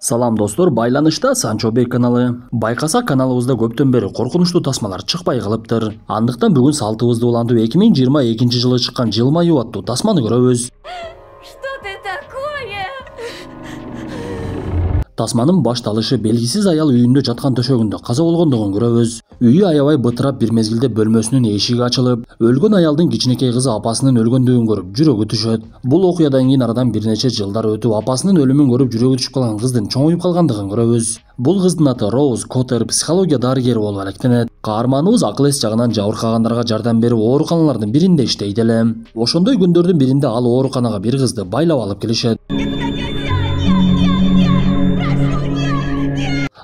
Салам достор, байланышта Санчо Бей каналы. Байкаса каналыбызда көптөн бери коркунучтуу тасмалар чыкпай калыптыр. Андыктан бүгүн салтыбызды улантып 2022 жылы чыккан Жылмаю аттуу тасманы көрөбүз. Что ты такое? Тасманын башталышы белгисиз аял үйүндө жаткан төшөгүндө каза болгондугун көрөбүз. Үйү аябай бытырап бир мезгилде бөлмөсүнүн эшиги ачылып, өлгөн аялдын кичинекей кызы апасынын өлгөндүгүн көрүп жүрөгү түшөт. Бул окуядан кийин арадан бир нече жылдар өтүп, апасынын өлүмүн көрүп жүрөгү түшүп калган кыздын чоңуюп калгандыгын көрөбүз. Бул кыздын аты Роуз Коттер, психология дарыгери болуп алектенет. Каарманыбыз акыл эс жагынан жабыркагандарга жардам берип, ооруканалардын биринде иштейт эле. Ошондой күндөрдүн биринде ал ооруканага бир кызды байлап алып келишет.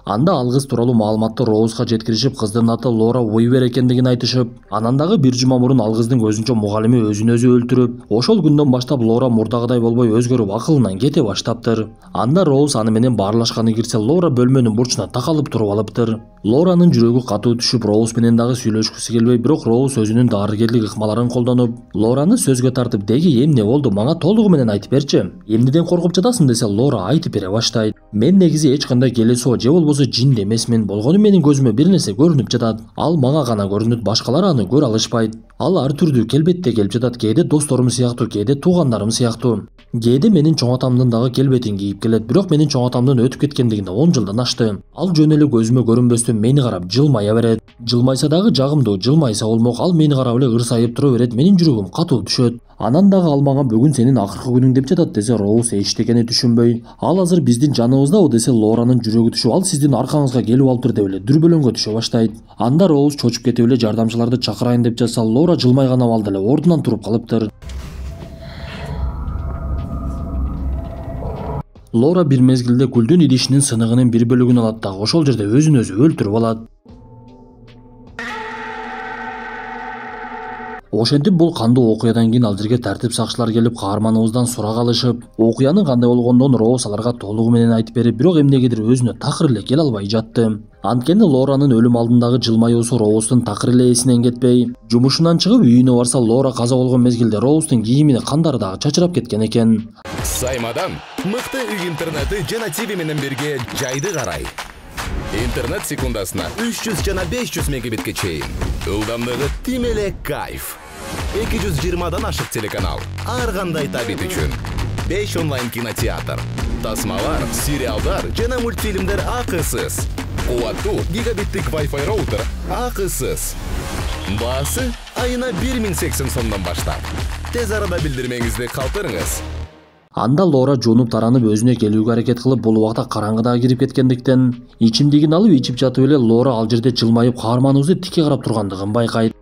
Анда ал кыз тууралуу маалыматты Роузга жеткиришип, кыздын аты Лора Уивер экендигин айтышып, анан дагы бир жума мурун ал кыздын көзүнчө мугалими өзүн өзү өлтүрүп, ошол күндөн баштап Лора мурдагыдай болбой өзгөрүп акылынан кете баштаптыр. Анда Роуз аны менен баарлашканы кирсе, Лора бөлмөнүн бурчуна такалып туруп алыптыр. Лоранын жүрөгү катуу түшүп, Роуз менен дагы сүйлөшкүсү келбей, бирок Роуз өзүнүн дарыгерлик ыкмаларын колдонуп, Лораны сөзгө тартып, деги эмне болду, мага толугу менен айтып берчи. Эмнеден коркуп жатасың десе, Лора айтып бере баштайт. Мен негизи эч кандай келесоо же болбосо жин эмесмин, болгону менин көзүмө бир нерсе көрүнүп жатат. Ал мага гана көрүнөт, башкалар аны көрө алышпайт. Ал ар түрдүү келбетте келип жатат, кээде досторум сыяктуу, кээде туугандарым сыяктуу. Кээде менин чоң атамдын дагы келбетин кийип келет, бирок менин чоң атамдын өтүп кеткендигине 10 жылдан ашты. Ал жөн эле көзүмө көрүнбөстөн мени карап жылмая берет. Жылмайса дагы жагымдуу, жылмайса болмок, ал мени карап эле ырсайып тура берет, менин жүрөгүм катуу түшөт. Анан дагы ал мага бүгүн сенин акыркы күнүң деп жатат десе, Роуз эчтекени түшүнбөй, ал азыр биздин жаныбыздабы десе, Лоранын жүрөгү түшүп, ал сиздин аркаңызга келип алыптыр деп эле дүрбөлөңгө түшө баштайт. Анда Роуз чочуп кетип эле жардамчыларды чакырайын деп жатса, Лора жылмайган абалда эле ордунан туруп калыптыр. Лора бир мезгилде гүлдүн идишинин сыныгынын бир бөлүгүн алат да ошол жерде өзүн өзү өлтүрүп алат. Ошентип бул кандуу окуядан кийин ал жерге тартип сакчылар келип, каарманыбыздан сурак алышып, окуянын кандай болгондон Роуз аларга толугу менен айтып берип, бирок эмнегедир өзүнө такыр эле келе албай жатты. Анткени Лоранын өлүм алдындагы жылмаюусу Роуздун такыр эле эсинен кетпей, жумушунан чыгып үйүнө барса, Лора каза болгон мезгилде Роуздун кийимине кандары дагы чачырап кеткен экен. Саймадан мыкты үй интернети жана TV менен бирге жайды карай. Интернет секундасына 300 жана 500 мегабитке чейин. Ылдамдыгы тим эле кайф. 220дан ашык телеканал. Ар кандай табит үчүн. 5 онлайн кинотеатр. Тасмалар, сериалдар жана мультфильмдер акысыз. Кубаттуу гигабиттик Wi-Fi роутер акысыз. Баасы айына 1080 сомдон баштап. Тез арада билдирмеңизди калтырыңыз. Анда Лора жуунуп таранып өзүнө келүүгө аракет кылып, бул убакта караңгыда кирип кеткендиктен, ичимдигин алып ичип жатып эле Лора ал жерде жылмайып каарманыбызды тике карап тургандыгын байкайт.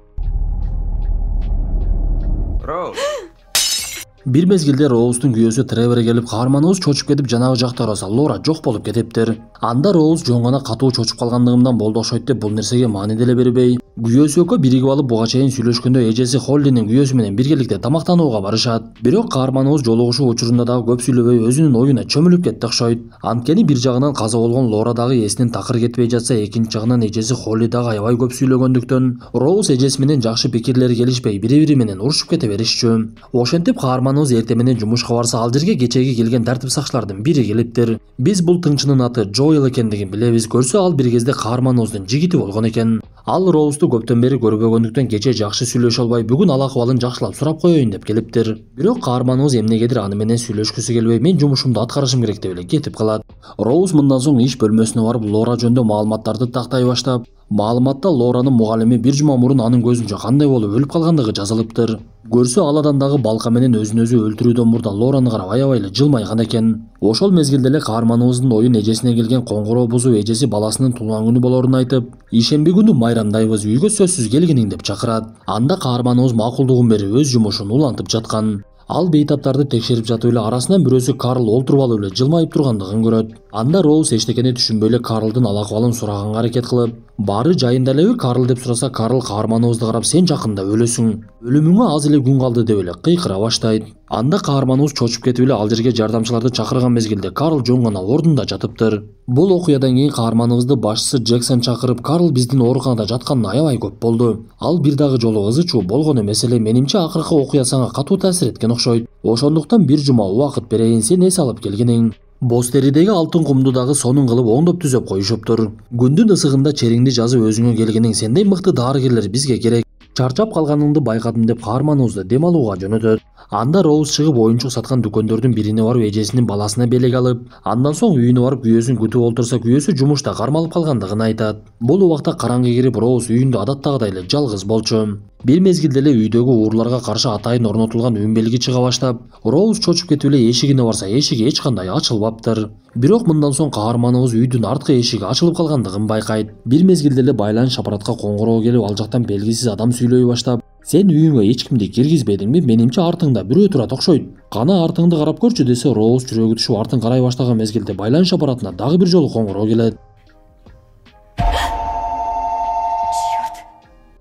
Бир мезгилде Роуздун күйөөсү Тревор келип, каарманыбыз чочуп кетип жанагы жакта караса, Лора жок болуп кетиптир. Анда Роуз жоңгана катуу чочуп калгандыгымдан болду окшойт деп бул нерсеге маани деле бербей, күйөөсү экөө биригип алып буга чейин сүйлөшкөндө эжеси Холлинин күйөөсү менен биргеликте тамактанууга барышат. Бирок каарманыбыз жолугушуу учурунда дагы көп сүйлөбөй өзүнүн оюна чөмүлүп кетти окшойт. Анткени бир жагынан каза болгон Лора дагы эсинин такыр кетпей жатса, экинчи жагынан эжеси Холли дагы аябай көп сүйлөгөндүктөн, Роуз эжеси менен жакшы пикирлери келишпей, бири-бири менен урушуп кете беришчү. Ошентип каарманыбыз эртең менен жумушка барса, ал жерге кечеги келген тартип сакчылардын бири келиптир. Биз бул тыңчынын аты Джоэл экендигин билебиз. Көрсө ал бир кезде каарманыбыздын жигити болгон экен. Ал Роузду көптөн бери көрбөгөндүктөн кече жакшы сүйлөшө албай, бүгүн ал акыбалын жакшылап сурап коеюн деп келиптир. Бирок каарманыбыз эмнегедир аны менен сүйлөшкүсү келбей, мен жумушумду аткарышым керек деп эле кетип калат. Роуз мындан соң иш бөлмөсүнө барып, Лора жөнүндө маалыматтарды тактай баштап, маалыматта Лоранын мугалими бир жума мурун анын көзүнчө кандай болуп өлүп калгандыгы жазылыптыр. Көрсө ал адам дагы балка менен өзүн өзү өлтүрүүдөн мурда Лораны карап аябай эле жылмайган экен. Ошол мезгилде эле каарманыбыздын оюн эжесине келген коңгуроо бузуп, эжеси баласынын туулган күнү болоорун айтып, ишемби күнү майрамдайбыз, үйгө сөзсүз келгиниң деп чакырат. Анда каарманыбыз макулдугун берип өз жумушун улантып жаткан. Ал бейтаптарды текшерип жатып эле арасынан бирөөсү Карл олтуруп алып эле жылмайып тургандыгын көрөт. Анда Роуз эчтекени түшүнбөй эле Карлдын ал акыбалын сураганга аракет кылып, баары жайында элеби Карл деп сураса, Карл каарманыбызды карап, сен жакында өлөсүң, өлүмүңө аз эле күн калды деп эле кыйкыра баштайт. Анда каарманыбыз чочуп кетип эле ал жерге жардамчыларды чакырган мезгилде Карл жоңгана ордунда жатыптыр. Бул окуядан кийин каарманыбызды башчысы Джексон чакырып, Карл биздин ооруканада жатканына аябай көп болду. Ал бир дагы жолу ызы чуу болгон эмес эле, менимче акыркы окуя сага катуу таасир эткен окшойт. Ошондуктан бир жума убакыт берейин, сен эс алып келгиниң. Боз теридеги алтын кумду дагы сонун кылып оңдоп түзөп коюшуптур. Күндүн ысыгында чериңди жазып өзүңө келгениң сендей мыкты дарыгерлер бизге керек. Чарчап калганыңды байкадым деп каарманыбызды дем алууга жөнөтөт. Анда Роуз чыгып оюнчук саткан дүкөндөрдүн бирине барып эжесинин баласына белек алып, андан соң үйүнө барып күйөөсүн күтүп олтурса, күйөөсү жумушта кармалып калгандыгын айтат. Бул убакта караңгы кирип Роуз үйүндө адаттагыдай эле жалгыз болчу. Бир мезгилде эле үйдөгү уурларга каршы атайын орнотулган үн белги чыга баштап, Роуз чочуп кетип эле эшигине барса, эшиги эч кандай ачылбаптыр. Бирок мындан соң каарманыбыз үйдүн арткы эшиги ачылып калгандыгын байкайт. Бир мезгилде эле байланыш аппаратка коңгуроо келип, ал жактан белгисиз адам сүйлөй баштап: "Сен үйүңө эч кимди киргизбедиңби? Менимче артыңда бирөө турат окшойт. Кана артыңды карап көрчү" десе, Роуз жүрөгү түшүп артын карай баштаган мезгилде байланыш аппаратына дагы бир жолу коңгуроо келет.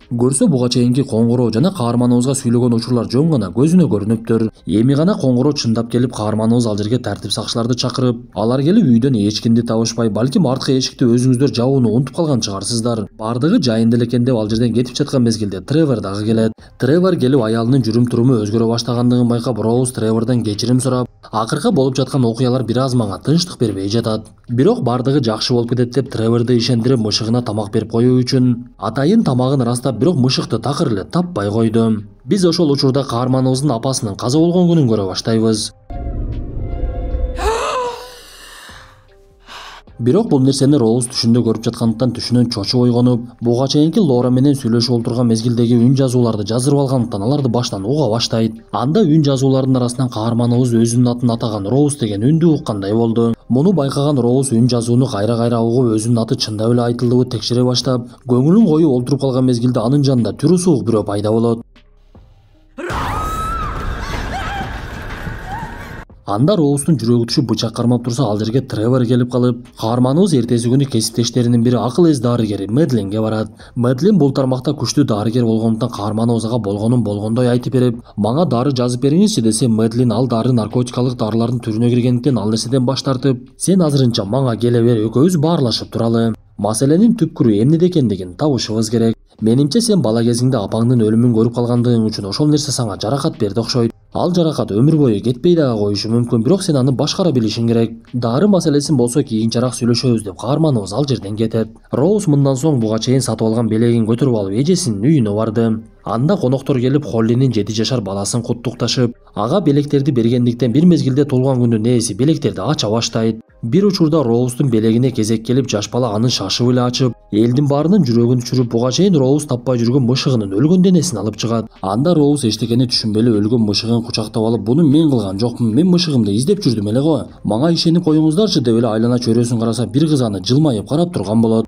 Көрсө буга чейинки коңгуроо жана каарманыбызга сүйлөгөн учурлар жөн гана көзүнө көрүнүптүр. Эми гана коңгуроо чындап келип, каарманыбыз ал жерге тартип сакчыларды чакырып, алар келип үйдөн эч кимди табышпай, балким арткы эшикти өзүңүздөр жабууну унутуп калган чыгарсыздар. Бардыгы жайында эле экен деп ал жерден кетип жаткан мезгилде Тревор дагы келет. Тревор келип аялынын жүрүм-туруму өзгөрө баштагандыгын байкап, Роуз Тревордон кечирим сурап, акыркы болуп жаткан окуялар бир аз мага тынчтык бербей жатат. Бирок бардыгы жакшы болуп кетет деп Треворду ишендирип, мышыгына тамак берип коюу үчүн атайын тамагын ырастап, бирок мышыкты такыр эле таппай койду. Биз ошол учурда каарманыбыздын апасынын каза болгон күнүн көрө баштайбыз. Бирок бул нерсени Роуз түшүндө көрүп жаткандыктан түшүнөн чочуп ойгонуп, буга чейинки Лора менен сүйлөшүп олтурган мезгилдеги үн жазууларды жаздырып алгандыктан аларды баштан уга баштайт. Анда үн жазуулардын арасынан каарманыбыз өзүнүн атын атаган Роуз деген үндү уккандай болду. Муну байкаган Роуз үн жазууну кайра угуп, өзүнүн аты чындап эле айтылдыбы текшере баштап, көңүлүн коюп олтуруп калган мезгилде анын жанында түрү суук бирөө пайда болот. Анда Роуздун жүрөгү түшүп бычак кармап турса, ал жерге Тревор келип калып, каарманыбыз эртеси күнү кесиптештеринин бири акыл эс дарыгери Медлинге барат. Медлин бул тармакта күчтүү дарыгер болгондуктан каарманыбызга болгонун болгондой айтып берип, мага дары жазып бериңизчи десе, Медлин ал дары наркотикалык дарылардын түрүнө киргендиктен ал нерседен баш тартып, сен азырынча мага келе бер, экөөбүз баарлашып туралы. Маселенин түпкүрү эмнеде экендигин табышыбыз керек. Менимче сен бала кезиңде апаңдын өлүмүн көрүп калгандыгың үчүн ошол нерсе сага жаракат берди окшойт. Ал жаракат өмүр бою кетпей дагы коюшу мүмкүн, бирок сен аны башкара билишиң керек. Дары маселесин болсо кийинчерээк сүйлөшөбүз деп каарманыбыз ал жерден кетет. Роуз мындан соң буга чейин сатып алган белегин көтөрүп алып эжесинин үйүнө барды. Анда коноктор келип Холлинин 7 жашар баласын куттукташып, ага белектерди бергендиктен бир мезгилде туулган күндүн ээси белектерди ача баштайт. Бир учурда Роуздун белегине кезек келип, жаш бала аны шашып эле ачып, элдин баарынын жүрөгүн түшүрүп, буга чейин Роуз таппай жүргөн мышыгынын өлгөн денесин алып чыгат. Анда Роуз эчтекени түшүнбөй эле өлгөн мышыгын кучактап алып, буну мен кылган жокмун, мен мышыгымды издеп жүрдүм эле го. Мага ишенип коюңуздарчы деп эле айлана чөйрөсүн караса, бир кыз аны жылмайып карап турган болот.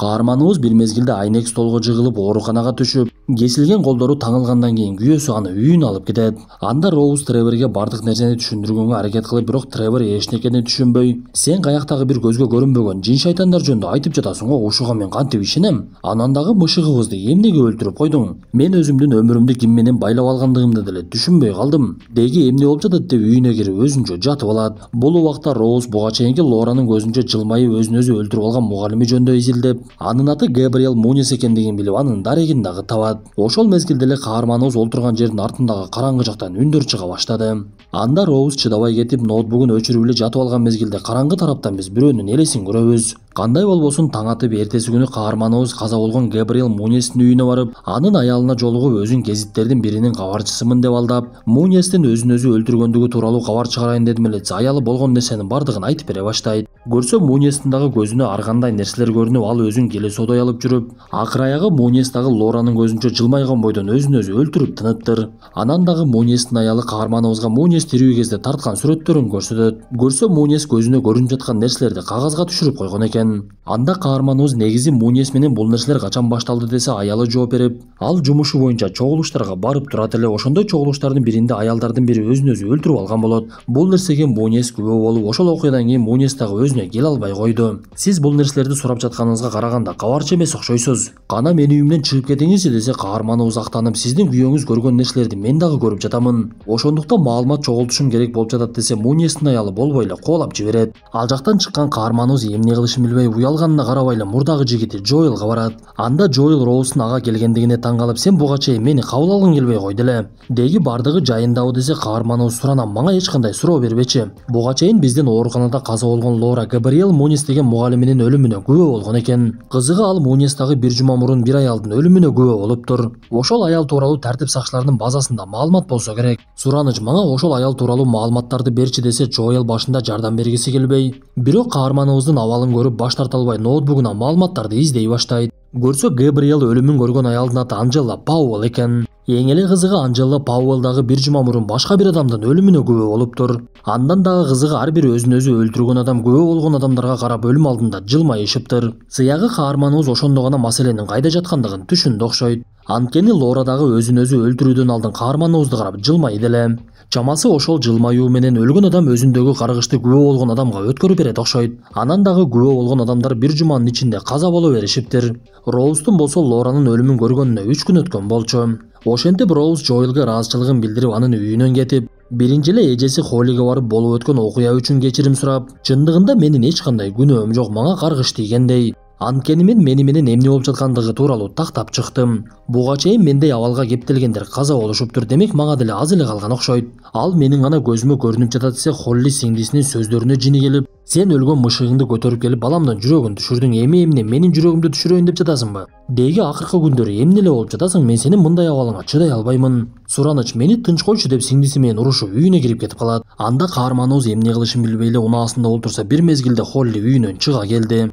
Каарманыбыз бир мезгилде айнек столго жыгылып ооруканага түшүп, кесилген колдору таңылгандан кийин күйөөсү аны үйүнө алып кетет. Анда Роуз Треворге бардык нерсени түшүндүргөнгө аракет кылып, бирок Тревор эчтекени түшүнбөй, сен каяктагы бир көзгө көрүнбөгөн жин шайтандар жөнүндө айтып жатасың го, ушуга мен кантип ишенем? Анан дагы мышыгыбызды эмнеге өлтүрүп койдуң? Мен өзүмдүн өмүрүмдү ким менен байлап алгандыгымды деле түшүнбөй калдым. Деги эмне болуп жатат деп үйүнө кирип өзүнчө жатып алат. Бул убакта Роуз буга чейинки Лоранын көзүнчө жылмайып өзүн өзү өлтүрүп алган мугалими жөнүндө изилдеп, анын аты Габриэл Мунис экендигин билип, анын дарегин дагы табат. Ошол мезгилде эле каарманыбыз олтурган жердин артындагы караңгы жактан үндөр чыга баштады. Анда Роуз чыдабай кетип, ноутбугун өчүрүп эле жатып алган мезгилде караңгы тараптан биз бирөөнүн элесин көрөбүз. Кандай болбосун, таң атып эртеси күнү каарманыбыз каза болгон Габриэл Мунистин үйүнө барып, анын аялына жолугуп, өзүн гезиттердин биринин кабарчысымын деп алдап, Мунистин өзүн өзү өлтүргөндүгү тууралуу кабар чыгарайын дедим эле, аялы болгон нерсенин бардыгын айтып бере баштайт. Көрсө Мунистин дагы көзүнө ар кандай нерселер көрүнүп, ал өзүн келесодой алып жүрүп, акыр аягы Мунис дагы Лоранын көзүнчө жылмайган бойдон өзүн өзү өлтүрүп тыныптыр. Анан дагы Мунистин аялы каарманыбызга Мунис тирүү кезде тарткан сүрөттөрүн көрсөтөт. Көрсө Мунис көзүнө көрүнүп жаткан нерселерди кагазга түшүрүп койгон экен. Анда каарманыбыз негизи Мунис менен бул нерселер качан башталды десе, аялы жооп берип, ал жумушу боюнча чогулуштарга барып турат эле. Ошондой чогулуштардын биринде аялдардын бири өзүн өзү өлтүрүп алган болот. Бул нерсеге Мунис күбө болуп, ошол окуядан кийин Мунис дагы өзүнө келе албай койду. Сиз бул нерселерди сурап жатканыңызга караганда кабарчы эмес окшойсуз. Кана менин үйүмдөн чыгып кетиңизчи десе, каарманыбыз актанып, сиздин күйөөңүз көргөн нерселерди мен дагы көрүп жатамын. Ошондуктан маалымат чогултушум керек болуп жатат десе, Мунистин аялы болбой эле кубалап жиберет. Ал жактан чыккан каарманыбыз эмне кылышын билбей уялганына карабай эле мурдагы жигити Джоэлга барат. Анда Джоэл Роуздун ага келгендигине таң калып, сен буга чейин мени кабыл алгың келбей койду эле. Деги бардыгы жайындабы десе каарманыбыз Суранан мага эч кандай суроо бербечи. Буга чейин биздин ооруканада каза болгон Лора Габриэл Мунис деген мугалиминин өлүмүнө күбө болгон экен. Кызыгы ал Мунистагы бир жума мурун бир аялдын өлүмүнө күбө болуптур. Ошол аял тууралуу тартип сакчыларынын базасында маалымат болсо керек. Сураныч мага ошол аял тууралуу маалыматтарды берчи десе Джоэл башында жардам бергиси келбей, бирок каарманыбыздын абалын көрүп баш тарта албай ноутбугуна маалыматтарды издей баштайт. Көрсө Габриэл өлүмүн көргөн аялдын аты Анжела Пауэлл экен. Эң эле кызыгы Анжела Пауэлл дагы бир жума мурун башка бир адамдын өлүмүнө күбө болуптур. Андан дагы кызыгы ар бир өзүн өзү өлтүргөн адам күбө болгон адамдарга карап өлүм алдында жылмайышыптыр. Сыягы каарманыбыз ошондо гана маселенин кайда жаткандыгын түшүндү окшойт. Анткени Лора дагы өзүн өзү өлтүрүүдөн алдын каарманыбызды карап жылмайды эле. Чамасы ошол жылмаюу менен өлгөн адам өзүндөгү каргышты күбө болгон адамга өткөрүп берет окшойт. Анан дагы күбө болгон адамдар бир жуманын ичинде каза боло беришиптир. Роуздун болсо Лоранын өлүмүн көргөнүнө 3 күн өткөн болчу. Ошентип Роуз Джоэлге ыраазычылыгын билдирип анын үйүнөн кетип, биринчи эле эжеси Холлиге барып болуп өткөн окуя үчүн кечирим сурап, чындыгында менин эч кандай күнөөм жок, мага каргыш тийгендей. Анткени мен мени менен эмне болуп жаткандыгы тууралуу тактап чыктым. Буга чейин мендей абалга кептелгендер каза болушуптур, демек мага деле аз эле калган окшойт. Ал менин гана көзүмө көрүнүп жатат десе Холли сиңдисинин сөздөрүнө жини келип, сен өлгөн мышыгыңды көтөрүп келип баламдын жүрөгүн түшүрдүң, эмне менин жүрөгүмдү түшүрөйүн деп жатасыңбы? Деги акыркы күндөрү эмне эле болуп жатасың, мен сенин мындай абалыңа чыдай албаймын. Сураныч мени тынч койчу деп сиңдиси менен урушуп үйүнө кирип кетип калат. Анда каарманыбыз эмне кылышын билбей эле унаасында олтурса бир мезгилде Холли үйүнөн чыга келди.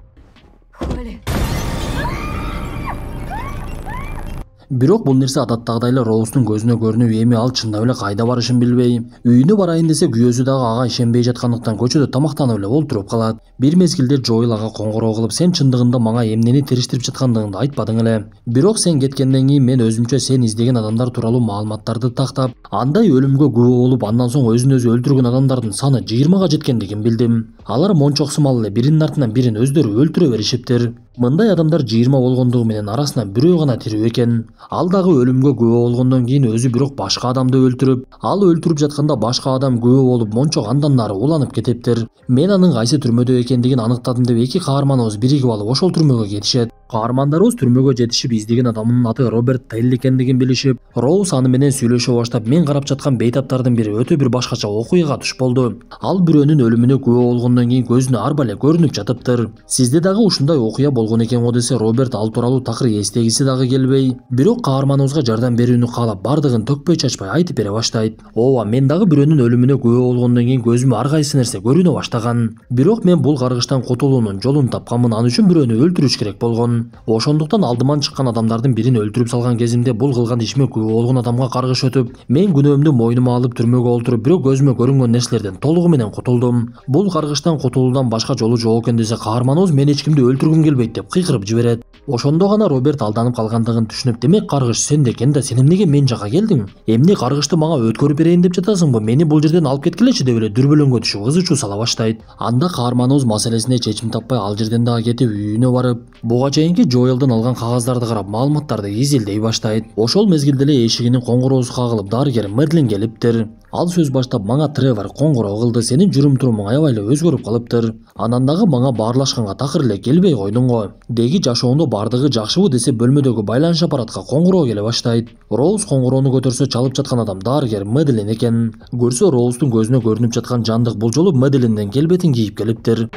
Холли. Бирок бул нерсе адаттагыдай эле Роуздун көзүнө көрүнүп, эми ал чындап эле кайда барышын билбей, үйүнө барайын десе күйөөсү дагы ага ишенбей жаткандыктан көчөдө тамактанып эле олтуруп калат. Бир мезгилде Джоэл ага коңгуроо кылып, сен чындыгында мага эмнени териштирип жаткандыгыңды айтпадың эле. Бирок сен кеткенден кийин мен өзүмчө сен издеген адамдар тууралуу маалыматтарды тактап, андай өлүмгө күбө болуп, андан соң өзүн өзү өлтүргөн адамдардын саны 20га жеткендигин билдим. Алар мончок сымал эле биринин артынан бирин өздөрү өлтүрө беришиптир. Мындай адамдар 20 болгондугу менен арасынан бирөө гана тирүү экен. Ал дагы өлүмгө күбө болгондон кийин өзү бирок башка адамды өлтүрүп, ал өлтүрүп жатканда башка адам күбө болуп мончок андан нары уланып кетиптир. Мен анын кайсы түрмөдө экендигин аныктадым деп эки каарманыбыз биригип алып ошол түрмөгө кетишет. Каармандарыбыз түрмөгө жетишип издеген адамынын аты Роберт Телл экендигин билишип, Роуз аны менен сүйлөшө баштап, мен карап жаткан бейтаптардын бири өтө бир башкача окуяга туш болду. Ал бирөөнүн өлүмүнө күбө болгондон кийин көзүнө арба эле көрүнүп жатыптыр. Сизде дагы ушундай окуя болгон экен го десе, Роберт ал тууралуу такыр эстегиси дагы келбей, бирок каарманыбызга жардам берүүнү каалап бардыгын төкпөй чачпай айтып бере баштайт. Ооба, мен дагы бирөөнүн өлүмүнө күбө болгондон кийин көзүмө ар кайсы нерсе көрүнө баштаган. Бирок мен бул каргыштан кутулуунун жолун тапканмын, ал үчүн бирөөнү өлтүрүш керек болгон. Ошондуктан алдыман чыккан адамдардын бирин өлтүрүп салган кезимде бул кылган ишиме күбө болгон адамга каргыш өтүп, мен күнөөмдү мойнума алып түрмөгө олтуруп, бирок көзүмө көрүнгөн нерселерден толугу менен кутулдум. Бул каргыштан кутулуудан башка жолу жок экен десе, каарманыбыз мен эч кимди өлтүргүм келбейт деп кыйкырып жиберет. Ошондо гана Роберт алданып калгандыгын түшүнүп, демек каргыш сенде экен да, сен эмнеге мен жака келдиң? Эмне каргышты мага өткөрүп берейин деп жатасыңбы? Мени бул жерден алып кеткилечи деп эле дүрбөлөңгө түшүп ызы чуу сала баштайт. Анда каарманыбыз маселесине чечим таппай ал жерден дагы кетип үйүнө барып, буга чейинки Джоэлден алган кагаздарды карап маалыматтарды изилдей баштайт. Ошол мезгилде эле эшигинин коңгуроосу кагылып дарыгер Мэдлин келиптир. Ал сөз баштап, мага Тревор коңгуроо кылды, сенин жүрүм-турумуң аябай эле өзгөрүп калыптыр. Анан дагы мага баарлашканга такыр эле келбей койдуң го. Деги жашооңдо бардыгы жакшыбы десе, бөлмөдөгү байланыш аппаратка коңгуроо келе баштайт. Роуз коңгуроону көтөрсө, чалып жаткан адам дарыгер Мэдлин экен. Көрсө Роуздун көзүнө көрүнүп жаткан жандык бул жолу Мэдлинден келбетин кийип келиптир.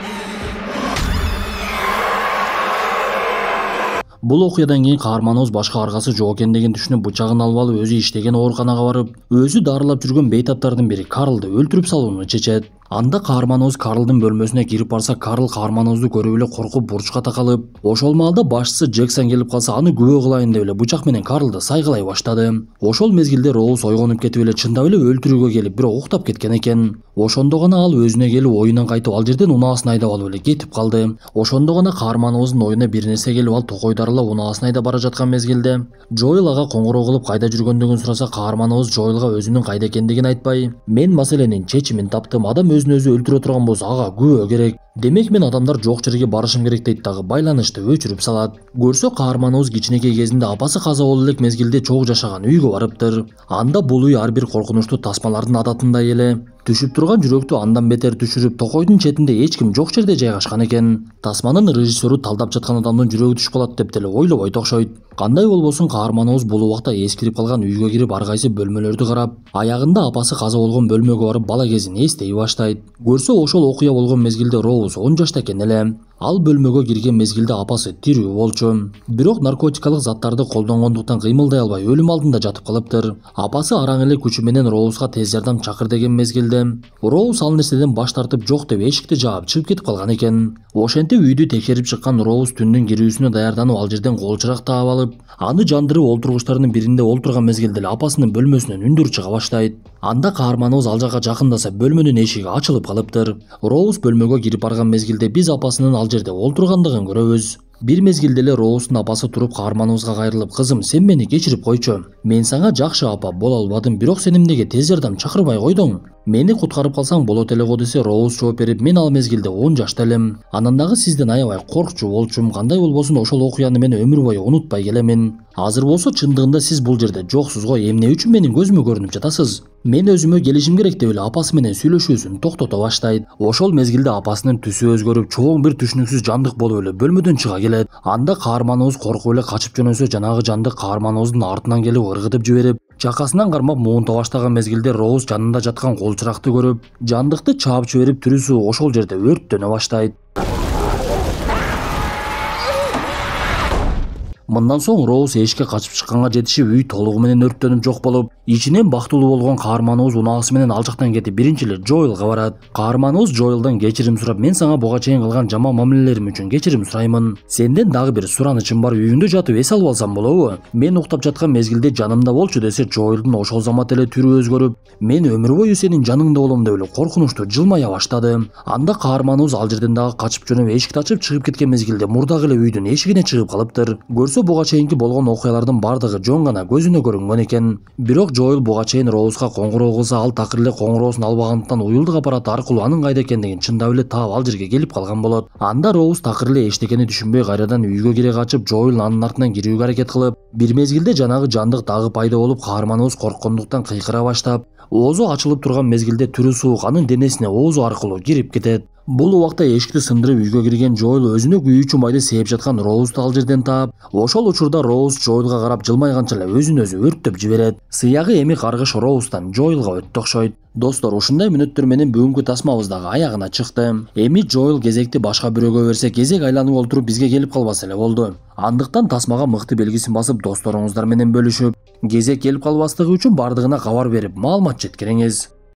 Бул окуядан кийин каарманыбыз башка аргасы жок экендигин түшүнүп, бычагын алып алып өзү иштеген ооруканага барып, өзү дарылап жүргөн бейтаптардын бири Карлды өлтүрүп салууну чечет. Анда каарманыбыз Карлдын бөлмөсүнө кирип барса, Карл каарманыбызды көрүп эле коркуп бурчка такалып, ошол маалда башчысы Джексон келип калса, аны күбө кылайын деп эле бычак менен Карлды сайгылай баштады. Ошол мезгилде Роуз ойгонуп кетип эле чындап эле өлтүрүүгө келип, бирок уктап кеткен экен. Ошондо гана ал өзүнө келип, оюнан кайтып, ал жерден унаасын айдап алып эле кетип калды. Ошондо гана каарманыбыздын оюна бир нерсе келип, ал токой дарылап унаасын айдап бара жаткан мезгилде Джоэл ага коңгуроо кылып кайда жүргөндүгүн сураса, каарманыбыз Джоэлга өзүнүн кайда экендигин айтпай, мен маселенин чечимин таптым, адам өзүн өзү өлтүрө турган болсо ага күбө керек. Демек мен адамдар жок жерге барышым керек дейт дагы байланышты өчүрүп салат. Көрсө каарманыбыз кичинекей кезинде апасы каза боло элек мезгилде чогуу жашаган үйгө барыптыр. Анда бул үй ар бир коркунучтуу тасмалардын адатындай эле. Түшүп турган жүрөктү андан бетер түшүрүп, токойдун четинде эч ким жок жерде жайгашкан экен. Тасманын режиссеру талдап жаткан адамдын жүрөгү түшүп калат деп деле ойлобойт окшойт. Кандай болбосун каарманыбыз бул убакта эскирип калган үйгө кирип ар кайсы бөлмөлөрдү карап, аягында апасы каза болгон бөлмөгө барып бала кезин эстей баштайт. Көрсө ошол окуя болгон мезгилде Роуз 10 жашта экен эле. Ал бөлмөгө кирген мезгилде апасы тирүү болчу. Бирок наркотикалык заттарды колдонгондуктан кыймылдай албай өлүм алдында жатып калыптыр. Апасы араң эле күчү менен Роузга тез жардам чакыр деген мезгилде Роуз ал нерседен баш тартып жок деп эшикти жаап чыгып кетип калган экен. Ошентип үйдү текшерип чыккан Роуз түндүн кирүүсүнө даярданып ал жерден кол чырак таап алып, аны жандырып олтургучтардын биринде олтурган мезгилде эле апасынын бөлмөсүнөн үндүр чыга баштайт. Анда каарманыбыз ал жакка жакындаса бөлмөнүн эшиги ачылып калыптыр. Роуз бөлмөгө кирип барган мезгилде биз апасынын ал жерде олтургандыгын көрөбүз. Бир мезгилде эле Роуздун апасы туруп каарманыбызга кайрылып, "Кызым, сен мени кечирип койчу. Мен сага жакшы апа боло албадым, бирок сен эмнеге тез жардам чакырбай койдуң? Мени куткарып калсаң болот эле го" десе, Роуз жооп берип, "Мен ал мезгилде 10 жашта элем. Анан дагы сизден аябай коркчу болчумун. Кандай болбосун ошол окуяны мен өмүр бою унутпай келемин. Азыр болсо чындыгында сиз бул жерде жоксуз го. Эмне үчүн менин көзүмө көрүнүп жатасыз? Мен өзүмө келишим керек" деп эле апасы менен сүйлөшүүсүн токтото баштайт. Ошол мезгилде апасынын түсү өзгөрүп, чоң бир түшүнүксүз жандык болуп эле бөлмөдөн чыга келет. Анда каарманыбыз коркуп эле качып жөнөсө, жанагы жандык каарманыбыздын артынан келип ыргытып жиберип, жакасынан кармап муунта баштаган мезгилде Роуз жанында жаткан кол чыракты көрүп, жандыкты чаап жиберип, тирүүсү ошол жерде өрттөнө баштайт. Мындан соң Роуз эшикке качып чыкканга жетишип, үй толугу менен өрттөнүп жок болуп, ичинен бактылуу болгон каарманыбыз унаасы менен ал жактан кетип биринчи эле Джоэлга барат. Каарманыбыз Джоэлдан кечирим сурап, "Мен сага буга чейин кылган жаман мамилелерим үчүн кечирим сураймын. Сенден дагы бир суранычым бар, үйүңдө жатып эс алып алсам болобу? Мен уктап жаткан мезгилде жанымда болчу" десе, Джоэлдун ошол замат эле түрү өзгөрүп, "Мен өмүр бою сенин жаныңда болом" деп эле коркунучтуу жылмая баштады. Анда каарманыбыз ал жерден дагы качып жөнөп, эшикти ачып чыгып кеткен мезгилде мурдак эле үйдүн эшигине чыгып калыптыр. Көрсө буга чейинки болгон окуялардын бардыгы жөн гана көзүнө көрүнгөн экен. Бирок Джоэл буга чейин Роузга коңгуроо кылса, ал такыр эле коңгуроосун албагандыктан уюлдук аппарат аркылуу анын кайда экендигин чындап эле таап ал жерге келип калган болот. Анда Роуз такыр эле эчтекени түшүнбөй кайрадан үйгө кире качып, Джоэл анын артынан кирүүгө аракет кылып, бир мезгилде жанагы жандык дагы пайда болуп, каарманыбыз корккондуктан кыйкыра баштап, оозу ачылып турган мезгилде түрү суук анын денесине оозу аркылуу кирип кетет. Бул убакта эшикти сындырып үйгө кирген Джоэл өзүнө күйүүчү майды сээп жаткан Роузду ал жерден таап, ошол учурда Роуз Джоэлга карап жылмайганча эле өзүн өзү өрттөп жиберет. Сыягы эми каргыш Роуздан Джоэлга өттү окшойт. Достор, ушундай мүнөттөр менен бүгүнкү тасмабыз дагы аягына чыкты. Эми Джоэл кезекти башка бирөөгө берсе, кезек айланып олтуруп бизге келип калбаса эле болду. Андыктан тасмага мыкты белгисин басып, досторуңуздар менен бөлүшүп, кезек келип калбастыгы үчүн бардыгына кабар берип, маалымат жеткириңиз.